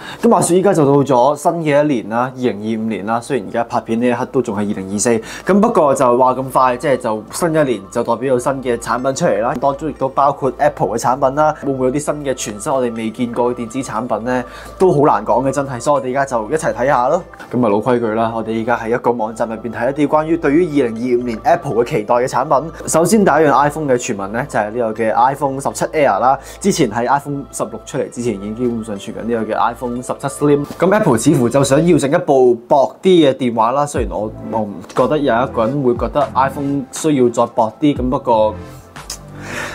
咁話說依家就到咗新嘅一年啦，2025年啦。雖然而家拍片呢一刻都仲係2024，咁不過就話咁快，即係就新一年就代表有新嘅產品出嚟啦。當中亦都包括 Apple 嘅產品啦，會唔會有啲新嘅全新我哋未見過嘅電子產品呢？都好難講嘅，真係。所以我哋而家就一齊睇下咯。咁啊老規矩啦，我哋而家喺一個網站入邊睇一啲關於對於2025年 Apple 嘅期待嘅產品。首先第一樣 iPhone 嘅傳聞呢，就係呢個嘅 iPhone 17 Air 啦。之前喺 iPhone 16出嚟之前已經基本上傳緊呢個嘅 iPhone 17 Slim。咁 Apple 似乎就想要整一部薄啲嘅電話啦。雖然我唔覺得有一個人會覺得 iPhone 需要再薄啲，咁不過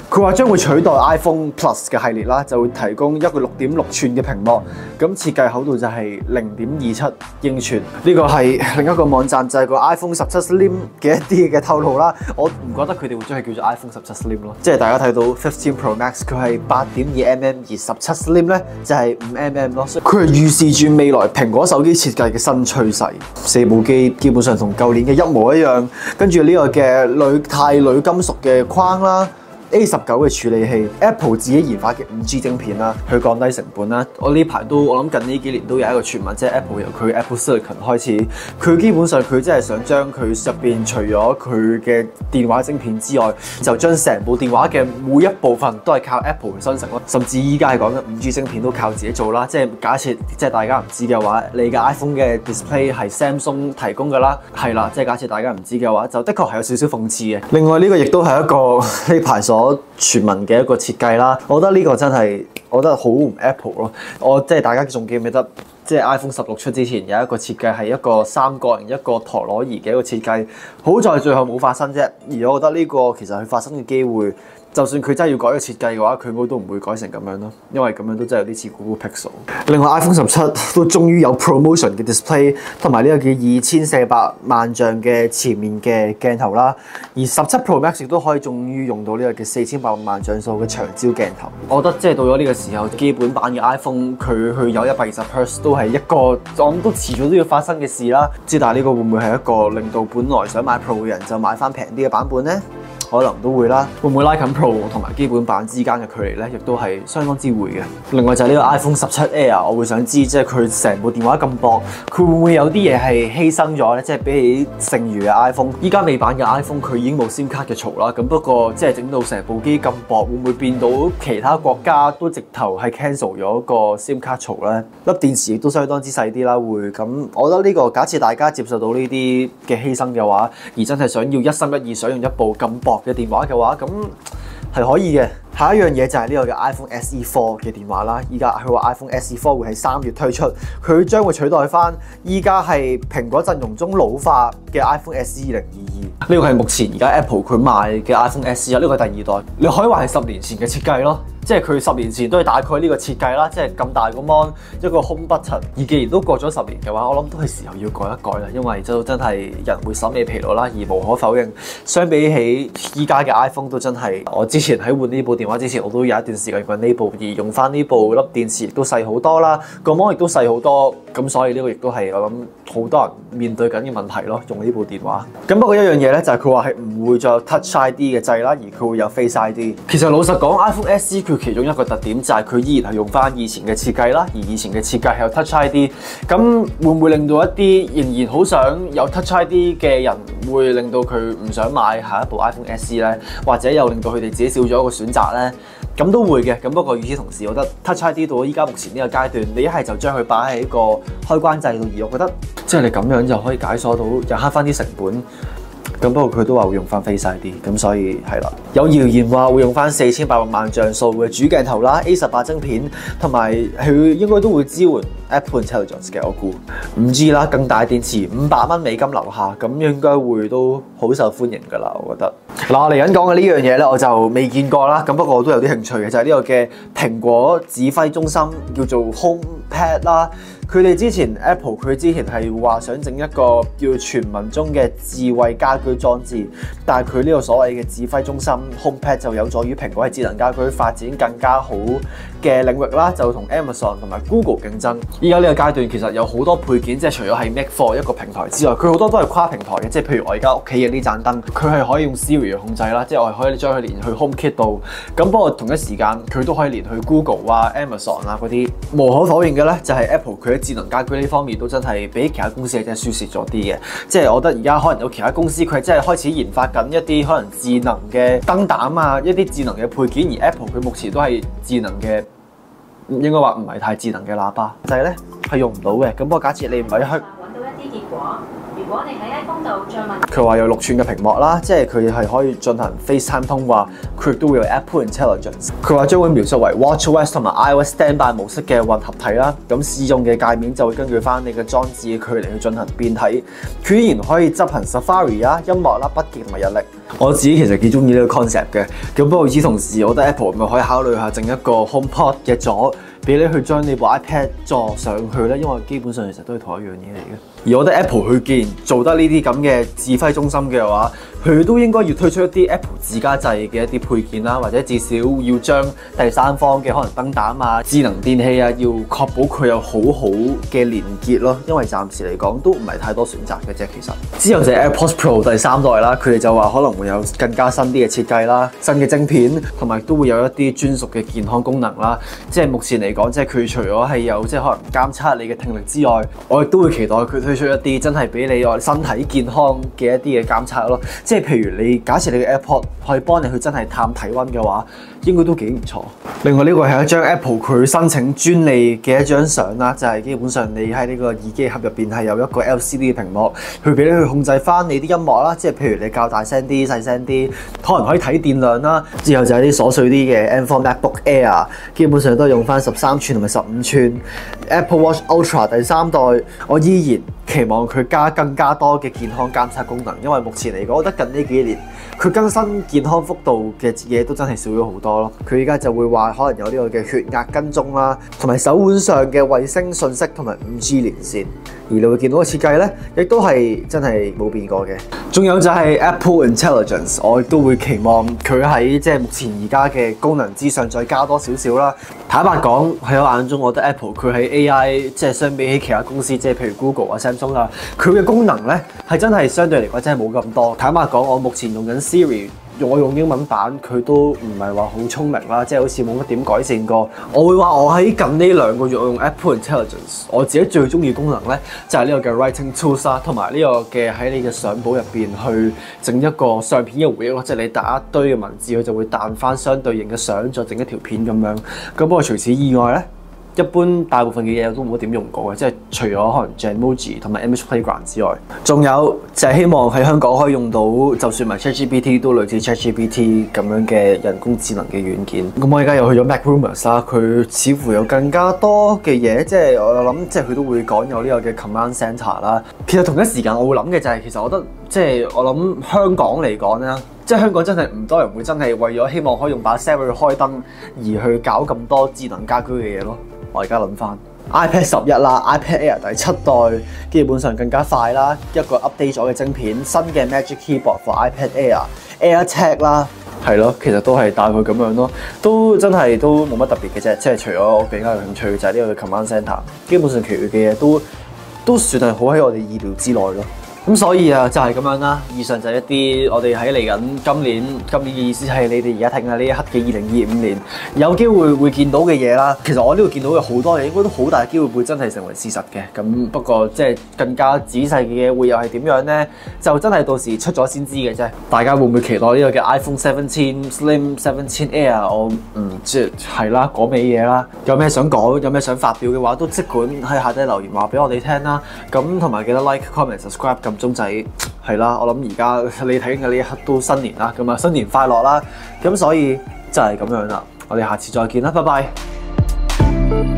佢話將會取代 iPhone Plus 嘅系列啦，就會提供一個6.6寸嘅屏幕，咁設計厚度就係0.27英寸。呢個係另一個網站就係個 iPhone 17 Slim 嘅一啲嘅透露啦。我唔覺得佢哋會將佢叫做 iPhone 17 Slim 咯，即係大家睇到15 Pro Max 佢係8.2mm，而17 Slim 咧就係5mm 咯。佢係預示住未來蘋果手機設計嘅新趨勢。4部機基本上同舊年嘅一模一樣，跟住呢個嘅鋁金屬嘅框啦。A19 嘅處理器 ，Apple 自己研發嘅5G 晶片啦，去降低成本啦。我呢排我諗近呢幾年都有一個傳聞，即係 Apple 由佢 Apple Silicon 開始，佢基本上佢真係想將佢入邊除咗佢嘅電話晶片之外，就將成部電話嘅每一部分都係靠 Apple 去生成咯。甚至依家係講緊5G 晶片都靠自己做啦。即係假設即係大家唔知嘅話，你嘅 iPhone 嘅 display 係 Samsung 提供㗎啦，係啦。即係假設大家唔知嘅話，就的確係有少少諷刺嘅。另外呢個亦都係一個呢排所傳聞嘅一個設計啦，我覺得呢個真係，我覺得好唔 Apple 咯。即係大家仲記唔記得，即係 iPhone 16出之前有一個設計係一個三角形一個陀螺儀嘅一個設計，好在最後冇發生啫。而我覺得呢個其實佢發生嘅機會，就算佢真係要改個設計嘅話，佢都唔會改成咁樣咯，因為咁樣都真係有啲似 Google Pixel。另外 iPhone 17都終於有 ProMotion 嘅 display， 同埋呢個叫2400萬像嘅前面嘅鏡頭啦。而17 Pro Max 亦都可以終於用到呢個叫4800萬像素嘅長焦鏡頭。我覺得即係到咗呢個時候，基本版嘅 iPhone 佢去有120Hz都係一個我諗都遲早都要發生嘅事啦。知但係呢個會唔會係一個令到本來想買 Pro 嘅人就買翻平啲嘅版本呢？可能都會啦，會唔會拉近 Pro 同埋基本版之間嘅距離咧？亦都係相當之會嘅。另外就係呢個 iPhone 17 Air， 我會想知即係佢成部電話咁薄，佢會唔會有啲嘢係犧牲咗咧？即係比起剩餘嘅 iPhone， 依家尾版嘅 iPhone 佢已經冇 SIM 卡嘅槽啦。咁不過即係整到成部機咁薄，會唔會變到其他國家都直頭係 cancel 咗個 SIM 卡槽咧？粒電池亦都相當之細啲啦，會咁。我覺得呢個假設大家接受到呢啲嘅犧牲嘅話，而真係想要一心一意想用一部咁薄嘅電話嘅話，咁係可以嘅。下一樣嘢就係呢個嘅 iPhone SE 4嘅電話啦。依家佢話 iPhone SE 4會喺3月推出，佢將會取代翻依家係蘋果陣容中老化嘅 iPhone SE 2022。呢個係目前而家 Apple 佢賣嘅 iPhone SE 啊，呢個係第二代。你可以話係10年前嘅設計咯。即係佢10年前都係大概呢個設計啦，即係咁大個 mon 一個 home button。而既然都過咗10年嘅話，我諗都係時候要改一改啦，因為就真係人會審美疲勞啦。而無可否認，相比起依家嘅 iPhone 都真係，我之前喺換呢部電話之前，我都有一段時間用呢部，而用翻呢部粒電池亦都細好多啦，個 mon 亦都細好多。咁所以呢個亦都係我諗好多人面對緊嘅問題咯，用呢部電話。咁不過一樣嘢咧，就係佢話係唔會再有 Touch ID 嘅掣啦，而佢會有 Face ID。其實老實講 ，iPhone SE 佢其中一個特點就係佢依然係用翻以前嘅設計啦，而以前嘅設計係有 Touch ID。咁會唔會令到一啲仍然好想有 Touch ID 嘅人，會令到佢唔想買下一部 iPhone SE 咧？或者又令到佢哋自己少咗一個選擇咧？咁都會嘅。咁不過與此同時，我覺得 Touch ID 到依家目前呢個階段，你一係就將佢擺喺一個開關掣度，而我覺得即係你咁樣就可以解鎖到，又慳翻啲成本。咁不過佢都話會用翻 Face ID，咁所以係啦。有謠言話會用翻4800萬像素嘅主鏡頭啦 ，A18 晶片，同埋佢應該都會支援 Apple Intelligence 嘅，我估。5G 啦，更大電池，$500美金樓下，咁應該會都好受歡迎㗎啦，我覺得。嗱，我嚟緊講嘅呢樣嘢咧，我就未見過啦。咁不過我都有啲興趣嘅，就係呢個嘅蘋果指揮中心叫做 HomePad 啦。佢哋之前 Apple 佢之前係話想整一個叫傳聞中嘅智慧家居裝置，但係佢呢個所謂嘅指揮中心 HomePad 就有助於蘋果喺智能家居發展更加好嘅領域啦，就同 Amazon 同埋 Google 競爭。依家呢個階段其實有好多配件，即係除咗係 Mac for 一個平台之外，佢好多都係跨平台嘅，即係譬如我而家屋企嘅呢盞燈，佢係可以用 Siri 去控制啦，即係我係可以將佢連去 HomeKit 度。咁不過同一時間佢都可以連去 Google 啊、Amazon 啊嗰啲。無可否認嘅咧，就係 Apple 佢喺智能家居呢方面都真係比其他公司係真係輸蝕咗啲嘅。即係我覺得而家可能有其他公司佢係真係開始研發緊一啲可能智能嘅燈膽啊，一啲智能嘅配件，而 Apple 佢目前都係智能嘅。應該話唔係太智能嘅喇叭，就係咧係用唔到嘅。咁不過假設你唔係去揾到一啲結果，如果你喺 iPhone 度再問佢話有6寸嘅屏幕啦，即係佢係可以進行 FaceTime 通話，佢亦都會有 Apple Intelligence。佢話將會描述為 WatchOS 同埋 iOS Standby 模式嘅混合體啦。咁試用嘅界面就會根據翻你嘅裝置嘅距離去進行變體。佢依然可以執行 Safari 啊、音樂啦、筆記同埋日曆。我自己其實幾中意呢個 concept 嘅，咁不過與此同時，我覺得 Apple 咪可以考慮下整一個 HomePod 嘅座，俾你去將你部 iPad 坐上去咧，因為基本上其實都係同一樣嘢嚟嘅。而我覺得 Apple 佢既然做得呢啲咁嘅指揮中心嘅話，佢都應該要推出一啲 Apple 自家製嘅一啲配件啦，或者至少要將第三方嘅可能燈膽啊、智能電器啊，要確保佢有好好嘅連結咯。因為暫時嚟講都唔係太多選擇嘅啫。其實之後就係 AirPods Pro 第3代啦，佢哋就話可能會有更加新啲嘅設計啦、新嘅晶片，同埋都會有一啲專屬嘅健康功能啦。即係目前嚟講，即係佢除咗係有即係可能監測你嘅聽力之外，我亦都會期待佢推出一啲真係俾你話身體健康嘅一啲嘅監測咯。即係譬如你假設你嘅 AirPod 可以幫你去真係探體溫嘅話，應該都幾唔錯。另外呢個係一張 Apple 佢申請專利嘅一張相啦，就係基本上你喺呢個耳機盒入邊係有一個 LCD 嘅屏幕，去俾你去控制翻你啲音樂啦。即係譬如你較大聲啲、細聲啲，可能可以睇電量啦。之後就係啲瑣碎啲嘅 M4 MacBook Air， 基本上都係用翻13寸同埋15寸。Apple Watch Ultra 第3代，我依然期望佢加更加多嘅健康監測功能，因為目前嚟講，我覺得近呢幾年佢更新健康幅度嘅嘢都真係少咗好多咯。佢而家就會話可能有呢個嘅血壓跟蹤啦，同埋手腕上嘅衛星信息同埋5G 連線。而你會見到嘅設計咧，亦都係真係冇變過嘅。仲有就係 Apple Intelligence， 我亦都會期望佢喺即係目前而家嘅功能之上再加多少少啦。坦白講，喺我眼中，我覺得 Apple 佢喺 AI 即係相比起其他公司，即係譬如 Google 啊、Samsung 啊，佢嘅功能咧係真係相對嚟講真係冇咁多。坦白講，我目前用緊 Siri。我用英文版佢都唔係話好聰明啦，即係好似冇乜點改善過。我會話我喺近呢2個月我用 Apple Intelligence， 我自己最中意功能咧就係呢個嘅 Writing Tools 啦，同埋呢個嘅喺你嘅相簿入邊去整一個相片嘅回憶咯，即係你打一堆嘅文字，佢就會彈翻相對應嘅相，再整一條片咁樣。咁不過除此以外咧，一般大部分嘅嘢我都冇乜點用過嘅，即係除咗可能 Genmoji 同埋 Image Playground 之外，仲有就係希望喺香港可以用到，就算唔係 ChatGPT 都類似 ChatGPT 咁樣嘅人工智能嘅軟件。咁我而家又去咗 MacRumors 啦，佢似乎有更加多嘅嘢，即係我諗即係佢都會講有呢個嘅 Command Center 啦。其實同一時間我會諗嘅就係，其實我覺得即係我諗香港嚟講咧。即係香港真係唔多人會真係為咗希望可以用把聲去開燈而去搞咁多智能家居嘅嘢咯。我而家諗翻 iPad 11啦、iPad Air 第7代，基本上更加快啦，一個 update 咗嘅晶片，新嘅 Magic Keyboard for iPad Air、AirTag 啦，係咯，其實都係大概咁樣咯，都真係都冇乜特別嘅啫。即係除咗我比較有興趣就係呢個 Command Center， 基本上其餘嘅嘢都算係好喺我哋意料之內咯。咁所以啊，就係咁樣啦。以上就係一啲我哋喺嚟緊今年嘅意思係你哋而家睇緊呢一刻嘅2025年有機會會見到嘅嘢啦。其實我呢度見到嘅好多嘢，應該都好大機會會真係成為事實嘅。咁不過即係更加仔細嘅嘢會又係點樣呢？就真係到時出咗先知嘅啫。大家會唔會期待呢個嘅 iPhone 17 Slim 17 Air？ 我唔知係啦，嗰味嘢啦。有咩想講，有咩想發表嘅話，都即管喺下底留言話俾我哋聽啦。咁同埋記得 like、comment、subscribe 咁。鐘仔係啦，我諗而家你睇緊嘅呢一刻都新年啦，咁啊新年快樂啦，咁所以就係咁樣啦，我哋下次再見啦，拜拜。